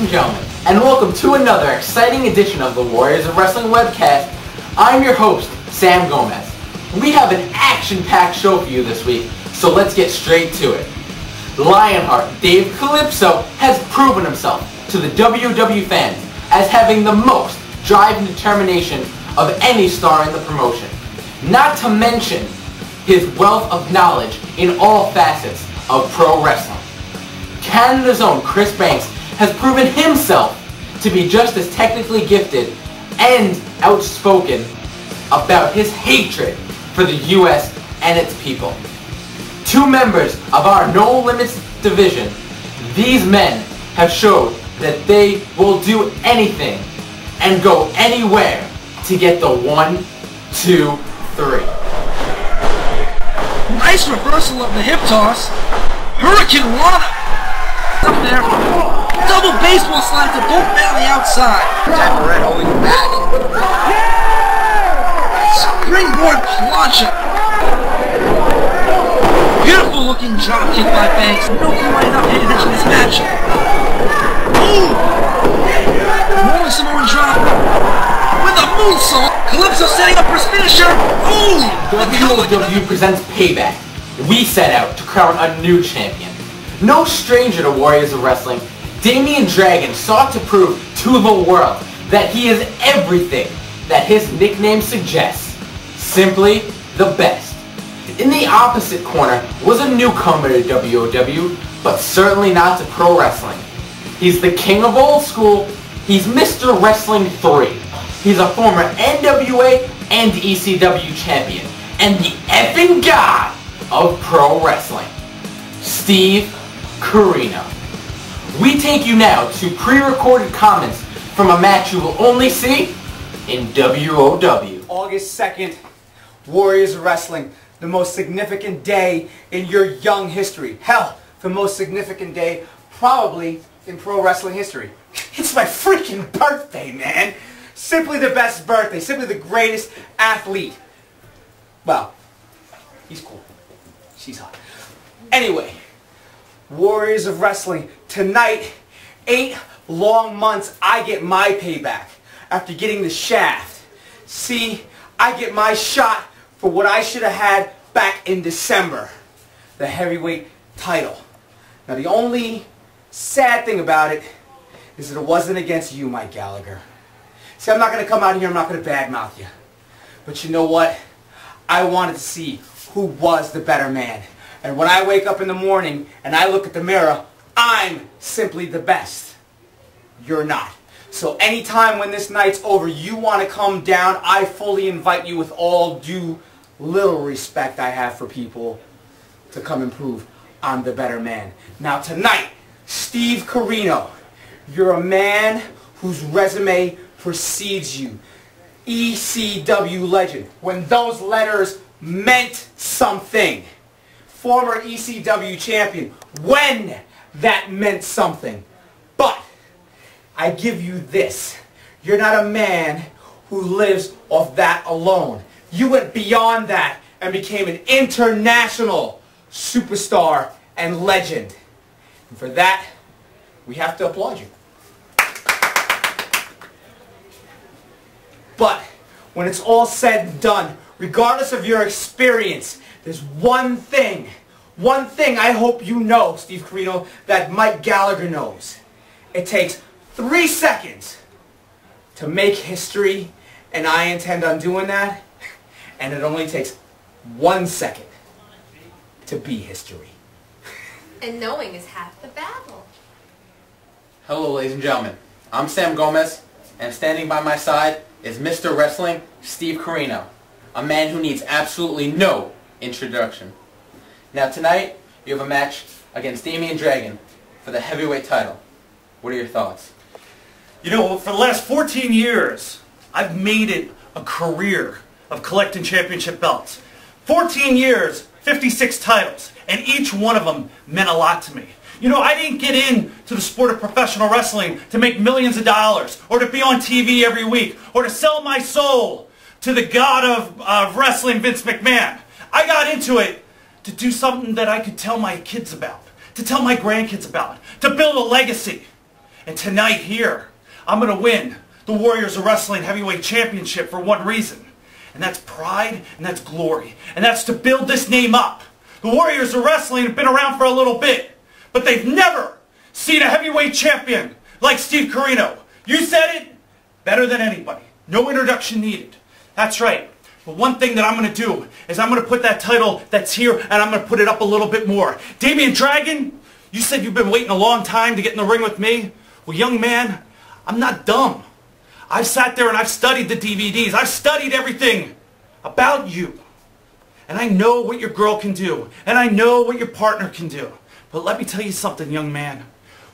and gentlemen, and welcome to another exciting edition of the Warriors of Wrestling webcast. I'm your host, Sam Gomez. We have an action-packed show for you this week, so let's get straight to it. Lionheart Dave Kalypso has proven himself to the WWE fans as having the most drive and determination of any star in the promotion. Not to mention his wealth of knowledge in all facets of pro wrestling. Canada's own Chris Banks has proven himself to be just as technically gifted and outspoken about his hatred for the US and its people. Two members of our No Limits division, these men have showed that they will do anything and go anywhere to get the 1, 2, 3. Nice reversal of the hip toss. Hurricane Rana up there. Double baseball slide to both men on the outside. Red holding him back. Springboard plancha. Beautiful looking drop kick by Banks. No clue why he's not paying attention to this match. Ooh! Rolling Samoan drop with a moonsault. Kalypso setting up for his finisher. Ooh! WWE presents Payback. We set out to crown a new champion. No stranger to Warriors of Wrestling, Damian Dragon sought to prove to the world that he is everything that his nickname suggests. Simply the best. In the opposite corner was a newcomer to WOW, but certainly not to pro wrestling. He's the king of old school. He's Mr. Wrestling 3. He's a former NWA and ECW champion, and the effing god of pro wrestling, Steve Corino. We take you now to pre-recorded comments from a match you will only see in WOW. August 2nd, Warriors of Wrestling, the most significant day in your young history. Hell, the most significant day probably in pro wrestling history. It's my freaking birthday, man. Simply the best birthday, simply the greatest athlete. Well, he's cool. She's hot. Anyway, Warriors of Wrestling, tonight, 8 long months, I get my payback after getting the shaft. See, I get my shot for what I should have had back in December, the heavyweight title. Now the only sad thing about it is that it wasn't against you, Mike Gallagher. See, I'm not going to come out here, I'm not going to badmouth you. But you know what? I wanted to see who was the better man. And when I wake up in the morning and I look at the mirror, I'm simply the best. You're not. So anytime when this night's over, you want to come down, I fully invite you with all due little respect I have for people to come and prove I'm the better man. Now tonight, Steve Corino, you're a man whose resume precedes you. ECW legend, when those letters meant something. Former ECW champion, when that meant something. But I give you this. You're not a man who lives off that alone. You went beyond that and became an international superstar and legend. And for that, we have to applaud you. But when it's all said and done, regardless of your experience, there's one thing I hope you know, Steve Corino, that Mike Gallagher knows. It takes 3 seconds to make history, and I intend on doing that, and it only takes 1 second to be history. And knowing is half the battle. Hello ladies and gentlemen, I'm Sam Gomez, and standing by my side is Mr. Wrestling Steve Corino, a man who needs absolutely no introduction. Now tonight, you have a match against Damian Dragon for the heavyweight title. What are your thoughts? You know, for the last 14 years, I've made it a career of collecting championship belts. 14 years, 56 titles, and each one of them meant a lot to me. You know, I didn't get into the sport of professional wrestling to make millions of dollars, or to be on TV every week, or to sell my soul to the god of wrestling, Vince McMahon. I got into it to do something that I could tell my kids about, to tell my grandkids about, to build a legacy. And tonight here, I'm going to win the Warriors of Wrestling Heavyweight Championship for one reason. And that's pride and that's glory. And that's to build this name up. The Warriors of Wrestling have been around for a little bit, but they've never seen a heavyweight champion like Steve Corino. You said it better than anybody. No introduction needed. That's right. But one thing that I'm going to do is I'm going to put that title that's here and I'm going to put it up a little bit more. Damian Dragon, you said you've been waiting a long time to get in the ring with me. Well, young man, I'm not dumb. I've sat there and I've studied the DVDs. I've studied everything about you. And I know what your girl can do. And I know what your partner can do. But let me tell you something, young man.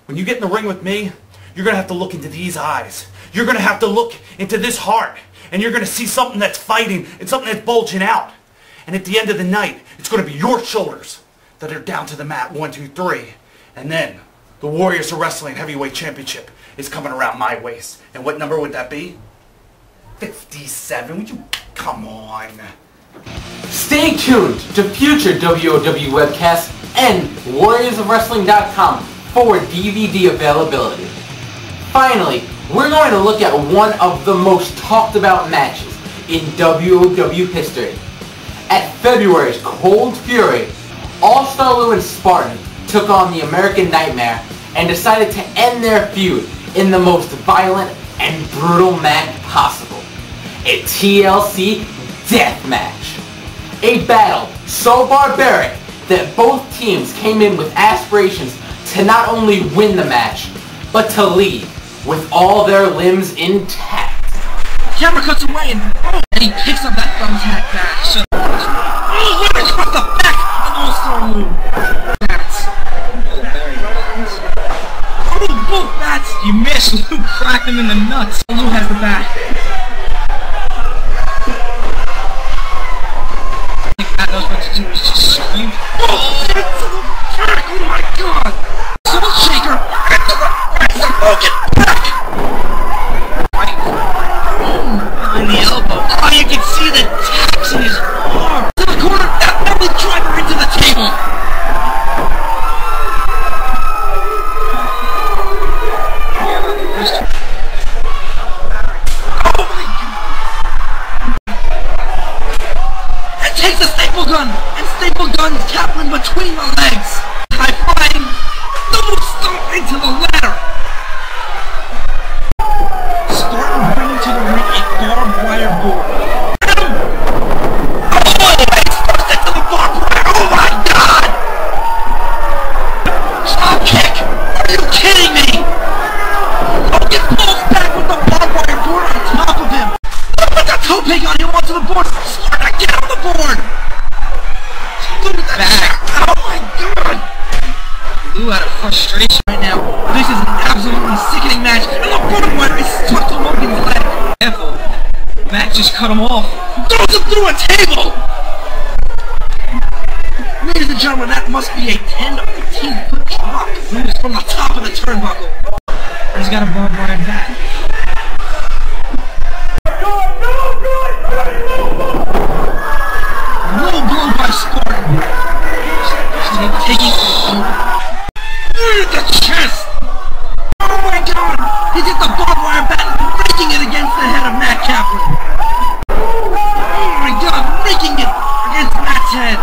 When you get in the ring with me, you're going to have to look into these eyes. You're going to have to look into this heart. And you're going to see something that's fighting and something that's bulging out. And at the end of the night, it's going to be your shoulders that are down to the mat. 1, 2, 3. And then the Warriors of Wrestling Heavyweight Championship is coming around my waist. And what number would that be? 57. Would you come on? Stay tuned to future WOW webcasts and warriorsofwrestling.com for DVD availability. Finally, we're going to look at one of the most talked about matches in WOW history. At February's Cold Fury, All-Star Lou and Spartan took on the American Nightmare and decided to end their feud in the most violent and brutal match possible. A TLC Deathmatch. A battle so barbaric that both teams came in with aspirations to not only win the match, but to leave with all their limbs intact. Camera cuts away and he picks up that thumbtack bat. So, right across the back of All-Star Lou. Bats. Oh, both bats! You missed. Lou cracked him in the nuts. Lou has the bat. Matt knows what to do. He's just scream. Oh, into the back! Oh my god! Soul shaker! Into the back! Logan! Back! Right. Behind the elbow. Oh, you can see the tacks in his arm! To the corner! That belly driver into the table! Oh my god! And takes the staple gun! And staple guns Kaplan between the legs! High flying! Double stomp into the ladder! Spartan bringing to the ring a barbed wire board. Adam! Oh! He's forced into the barbed wire! Oh my god! Stop kick! Are you kidding me? Logan pulls back with the barbed wire board on top of him! Put the tope on him onto the board! Spartan, get on the board! Look at that! Oh my god! Lou out of frustration right now. This is an absolutely sickening match, and the barbed wire is stuck to Logan's leg. Careful. Matt just cut him off. Throws him through a table! Ladies and gentlemen, that must be a 10 or 15 foot drop. Lou's from the top of the turnbuckle. He's got a barbed wire back. Low blow by Spartan. Taking the chest! Oh my god! He hit the barbed wire bat, breaking it against the head of Matt Kaplan! Oh my god, breaking it against Matt's head!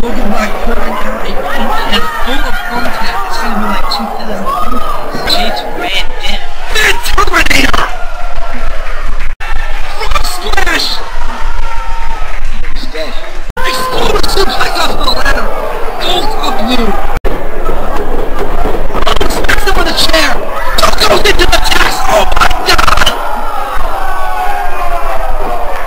Logan Black pouring out a pink head full of thumbtack. It's gonna be like 2000. Shades ran dead. The Terminator! Frog splash! He's dead. Exploder suplex off the ladder! Goes up Lou! Smacks him with a chair! Just goes into the tax! Oh my god!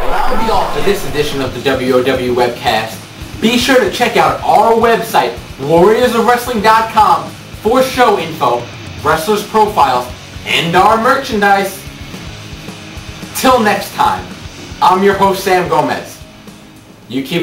Well, that will be all for this edition of the WOW webcast. Be sure to check out our website, warriorsofwrestling.com, for show info, wrestlers' profiles, and our merchandise. Till next time, I'm your host, Sam Gomez. You keep